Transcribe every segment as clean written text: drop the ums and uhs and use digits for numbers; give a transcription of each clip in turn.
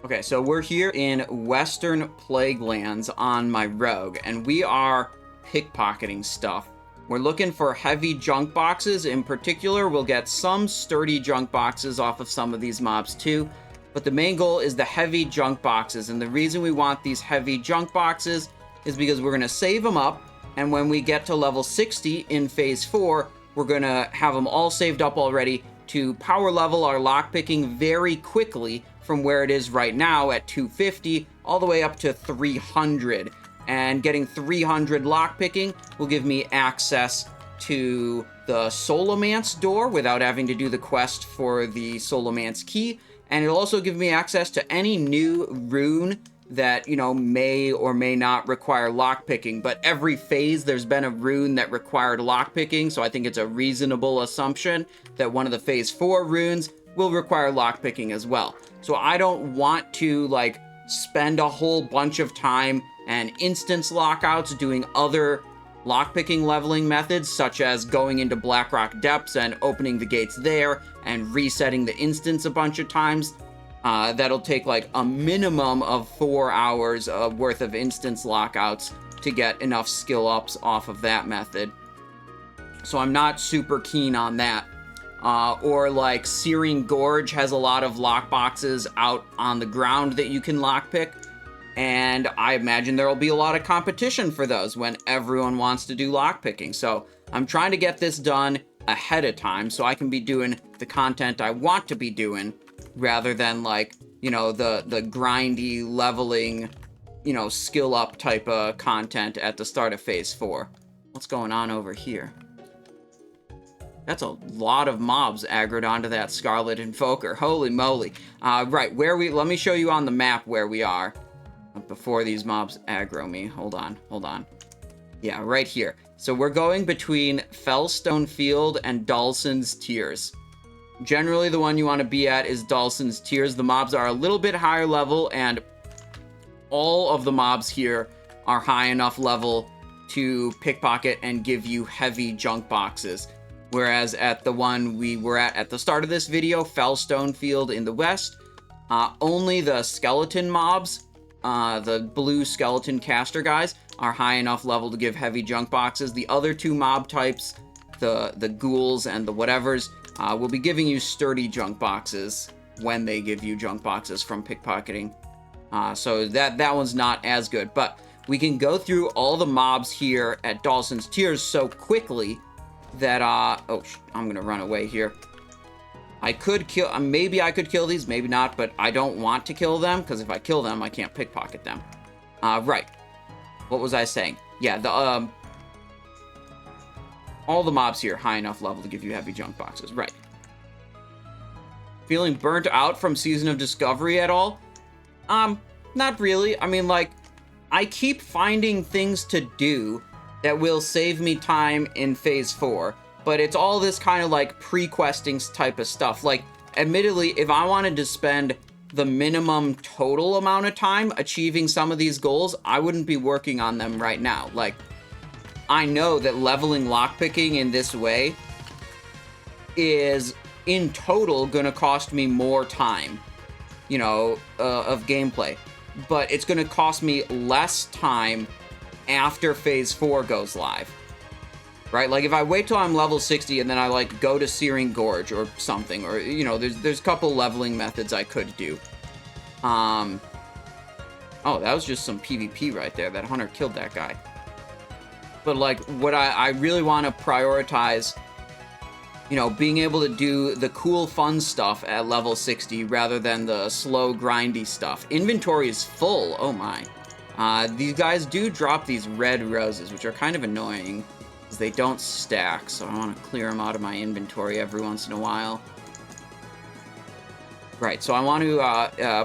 Okay, so we're here in Western Plaguelands on my rogue, and we are pickpocketing stuff. We're looking for heavy junk boxes. In particular, we'll get some sturdy junk boxes off of some of these mobs too, but the main goal is the heavy junk boxes, and the reason we want these heavy junk boxes is because we're going to save them up, and when we get to level 60 in Phase 4, we're going to have them all saved up already to power level our lockpicking very quickly from where it is right now at 250 all the way up to 300. And getting 300 lockpicking will give me access to the Solomance door without having to do the quest for the Solomance key. And it'll also give me access to any new rune that, you know, may or may not require lockpicking. But every phase, there's been a rune that required lockpicking, so I think it's a reasonable assumption that one of the Phase 4 runes will require lockpicking as well. So I don't want to, like, spend a whole bunch of time and instance lockouts doing other lockpicking leveling methods, such as going into Blackrock Depths and opening the gates there and resetting the instance a bunch of times. That'll take like a minimum of 4 hours worth of instance lockouts to get enough skill ups off of that method. So I'm not super keen on that. Or like Searing Gorge has a lot of lockboxes out on the ground that you can lockpick. And I imagine there'll be a lot of competition for those when everyone wants to do lockpicking. So I'm trying to get this done ahead of time so I can be doing the content I want to be doing rather than, like, you know, the grindy leveling, you know, skill up type of content at the start of Phase 4. What's going on over here? That's a lot of mobs aggroed onto that Scarlet Invoker. Holy moly. Right, let me show you on the map where we are before these mobs aggro me. Hold on. Yeah, right here. So we're going between Fellstone Field and Dulcin's Tears. Generally, the one you want to be at is Dulcin's Tears. The mobs are a little bit higher level, and all of the mobs here are high enough level to pickpocket and give you heavy junk boxes. Whereas at the one we were at the start of this video, Fellstone Field in the west, only the skeleton mobs, the blue skeleton caster guys, are high enough level to give heavy junk boxes. The other two mob types, the ghouls and the whatevers, will be giving you sturdy junk boxes when they give you junk boxes from pickpocketing. So that one's not as good. But we can go through all the mobs here at Dulcin's Tears so quickly that, I'm gonna run away here. I could kill, maybe I could kill these, maybe not, but I don't want to kill them, because if I kill them, I can't pickpocket them. Right. What was I saying? Yeah, all the mobs here, high enough level to give you heavy junk boxes. Right. Feeling burnt out from Season of Discovery at all? Not really. I mean, like, I keep finding things to do that will save me time in Phase 4, but it's all this kind of, like, pre-questing type of stuff. Like, admittedly, if I wanted to spend the minimum total amount of time achieving some of these goals, I wouldn't be working on them right now. Like, I know that leveling lockpicking in this way is, in total, gonna cost me more time, you know, of gameplay. But it's gonna cost me less time after Phase 4 goes live. Right? Like, if I wait till I'm level 60 and then I, like, go to Searing Gorge or something, or, you know, there's a couple leveling methods I could do. Oh, that was just some PvP right there. That hunter killed that guy. But, like, what I really want to prioritize, you know, being able to do the cool, fun stuff at level 60 rather than the slow, grindy stuff. Inventory is full. Oh, my. These guys do drop these red roses, which are kind of annoying, because they don't stack, so I want to clear them out of my inventory every once in a while. Right, so I want to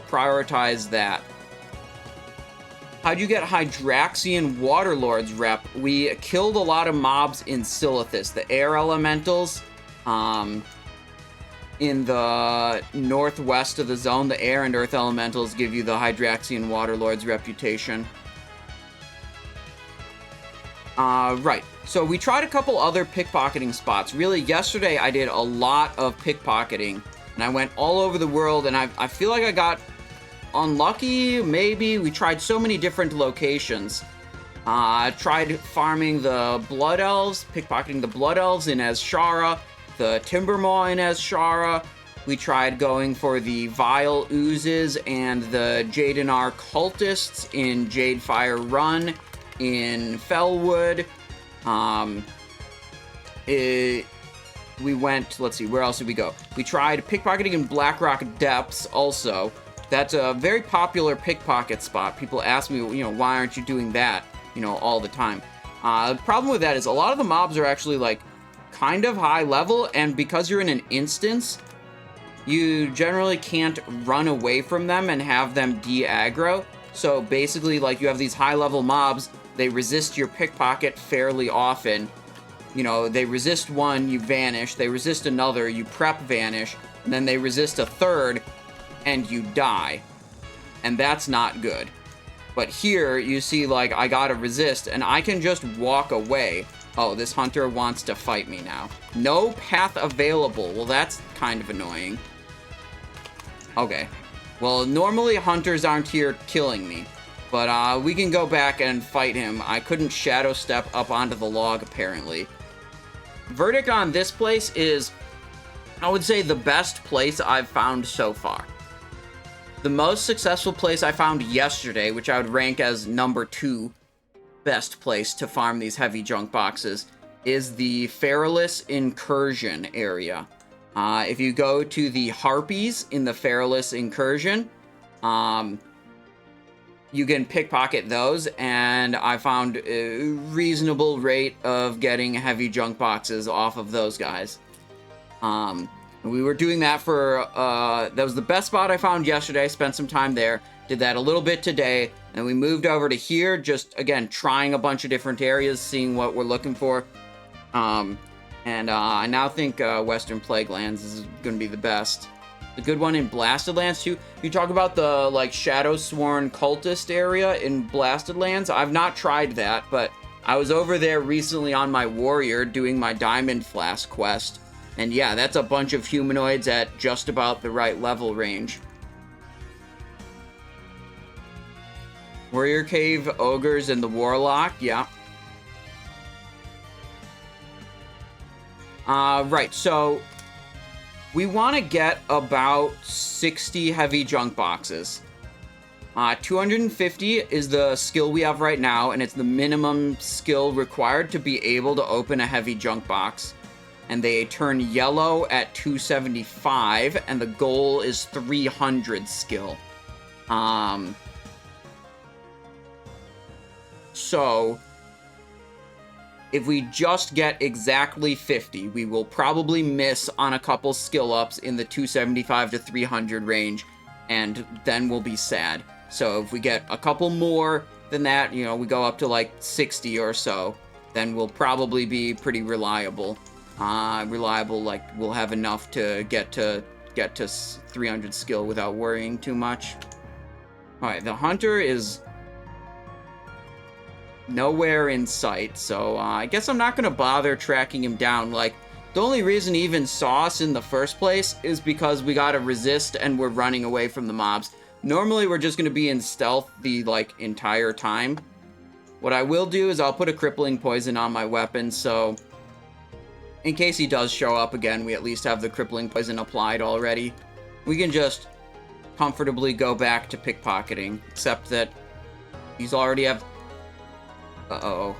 prioritize that. How'd you get Hydraxian Waterlords rep? We killed a lot of mobs in Silithus, the air elementals. In the northwest of the zone, the air and earth elementals give you the Hydraxian Waterlords reputation. Right. So we tried a couple other pickpocketing spots. Really, yesterday I did a lot of pickpocketing, and I went all over the world, and I feel like I got unlucky, maybe. We tried so many different locations. Tried farming the Blood Elves, pickpocketing the Blood Elves in Azshara, the Timbermaw in Azshara. We tried going for the Vile Oozes and the Jadenar Cultists in Jadefire Run in Fellwood. We went, let's see, where else did we go? We tried pickpocketing in Blackrock Depths also. That's a very popular pickpocket spot. People ask me, why aren't you doing that, all the time? The problem with that is a lot of the mobs are actually, like, kind of high level, and because you're in an instance, you generally can't run away from them and have them de-aggro. So basically, like, you have these high-level mobs, they resist your pickpocket fairly often. They resist one, you vanish. They resist another, you prep vanish. And then they resist a third, and you die. And that's not good. But here, you see, like, I gotta resist, and I can just walk away. Oh, this hunter wants to fight me now. No path available. Well, that's kind of annoying. Okay. Well, normally hunters aren't here killing me. But we can go back and fight him. I couldn't shadow step up onto the log, apparently. Verdict on this place is, I would say, the best place I've found so far. The most successful place I found yesterday, which I would rank as number 2 best place to farm these heavy junk boxes, is the Feralus Incursion area. If you go to the Harpies in the Feralus Incursion, you can pickpocket those, and I found a reasonable rate of getting heavy junk boxes off of those guys. We were doing that for, that was the best spot I found yesterday. Spent some time there, did that a little bit today, and we moved over to here, just, again, trying a bunch of different areas, seeing what we're looking for. I now think Western Plaguelands is going to be the best. The good one in Blasted Lands, too. You talk about the, like, Shadow Sworn Cultist area in Blasted Lands. I've not tried that, but I was over there recently on my Warrior doing my Diamond Flask quest. And yeah, that's a bunch of humanoids at just about the right level range. Warrior Cave, Ogres, and the Warlock, yeah. Right, so we want to get about 60 heavy junk boxes. 250 is the skill we have right now, and it's the minimum skill required to be able to open a heavy junk box. And they turn yellow at 275, and the goal is 300 skill. So if we just get exactly 50, we will probably miss on a couple skill ups in the 275 to 300 range, and then we'll be sad. So if we get a couple more than that, we go up to like 60 or so, then we'll probably be pretty reliable. Like we'll have enough to get to 300 skill without worrying too much. Alright, the hunter is nowhere in sight, so I guess I'm not gonna bother tracking him down. Like, the only reason he even saw us in the first place is because we gotta resist and we're running away from the mobs. Normally we're just gonna be in stealth the, like, entire time. What I will do is I'll put a crippling poison on my weapon, so in case he does show up again, we at least have the crippling poison applied already. We can just comfortably go back to pickpocketing, except that he's already have... Uh-oh.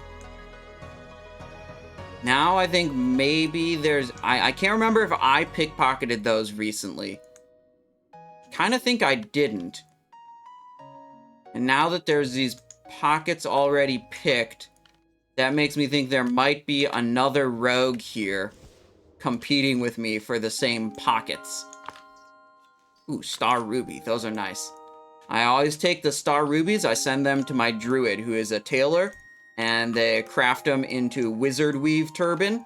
Now I think maybe there's... I can't remember if I pickpocketed those recently. Kinda think I didn't. And now that there's these pockets already picked, that makes me think there might be another rogue here competing with me for the same pockets. Ooh, Star Ruby. Those are nice. I always take the Star Rubies, I send them to my druid, who is a tailor, and they craft them into Wizard Weave Turban.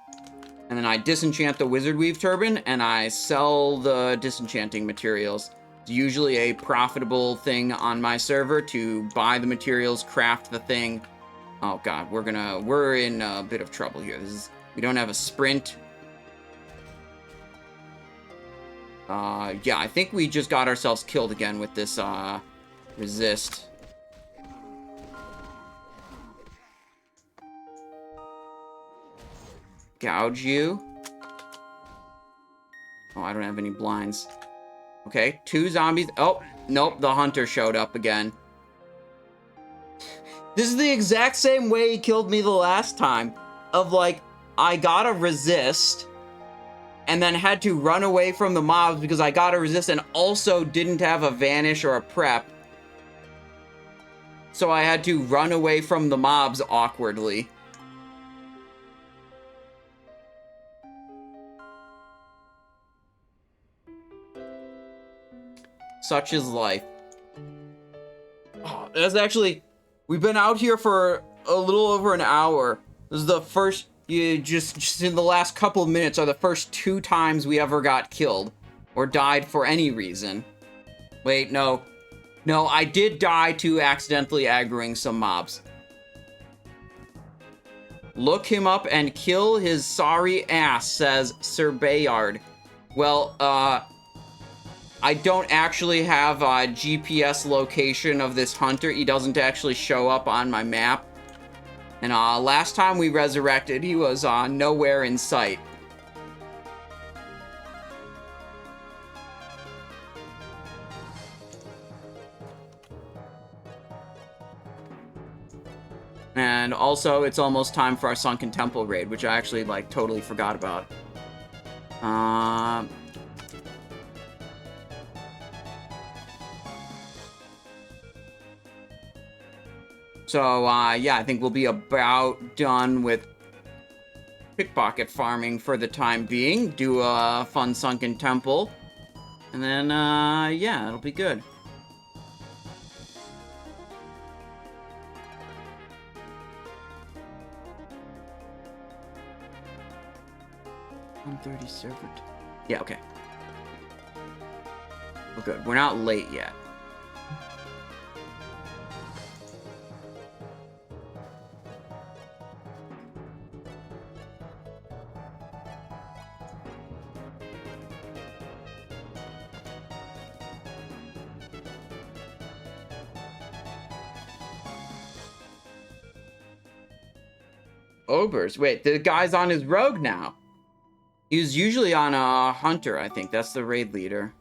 And then I disenchant the Wizard Weave Turban, and I sell the disenchanting materials. It's usually a profitable thing on my server to buy the materials, craft the thing. Oh god, we're in a bit of trouble here. We don't have a sprint. Yeah, I think we just got ourselves killed again with this Resist. Gouge you. Oh, I don't have any blinds. Okay, 2 zombies. Oh, nope, the hunter showed up again. This is the exact same way he killed me the last time. Of like, I gotta resist, and then had to run away from the mobs because I gotta resist and also didn't have a vanish or a prep. So I had to run away from the mobs awkwardly. Such is life. Oh, that's actually... We've been out here for a little over an hour. This is the first... just in the last couple of minutes are the first 2 times we ever got killed. Or died for any reason. Wait, no. No, I did die to accidentally aggroing some mobs. Look him up and kill his sorry ass, says Sir Bayard. Well, I don't actually have a GPS location of this hunter. He doesn't actually show up on my map. And last time we resurrected, he was nowhere in sight. And also, it's almost time for our Sunken Temple raid, which I actually, like, totally forgot about. So, yeah, I think we'll be about done with pickpocket farming for the time being. Do a fun Sunken Temple. And then, yeah, it'll be good. $130 server. Yeah, okay. We're good. We're not late yet. Obers. Wait, the guy's on his rogue now. He was usually on a hunter, I think. That's the raid leader.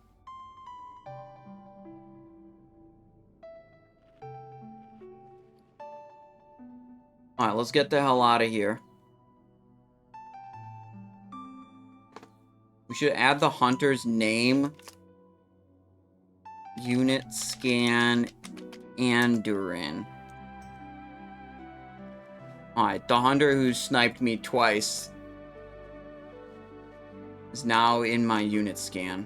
Alright, let's get the hell out of here. We should add the hunter's name. Unit scan Andurin. Alright, the hunter who sniped me twice is now in my unit scan.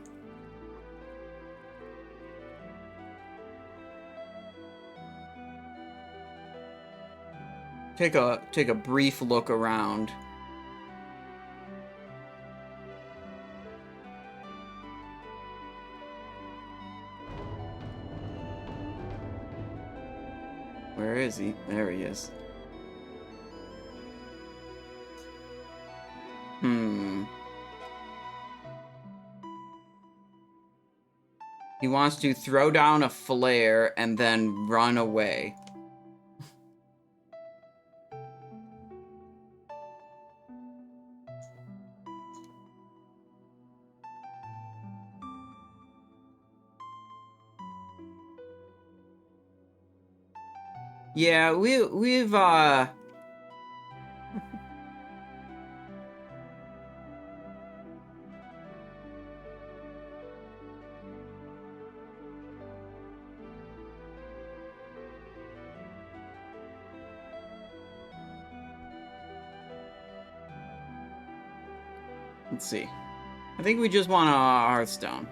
Take a brief look around. Where is he? There he is. He wants to throw down a flare and then run away. Yeah, we've let's see. I think we just want a Hearthstone.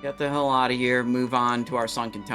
Get the hell out of here, move on to our Sunken Temple.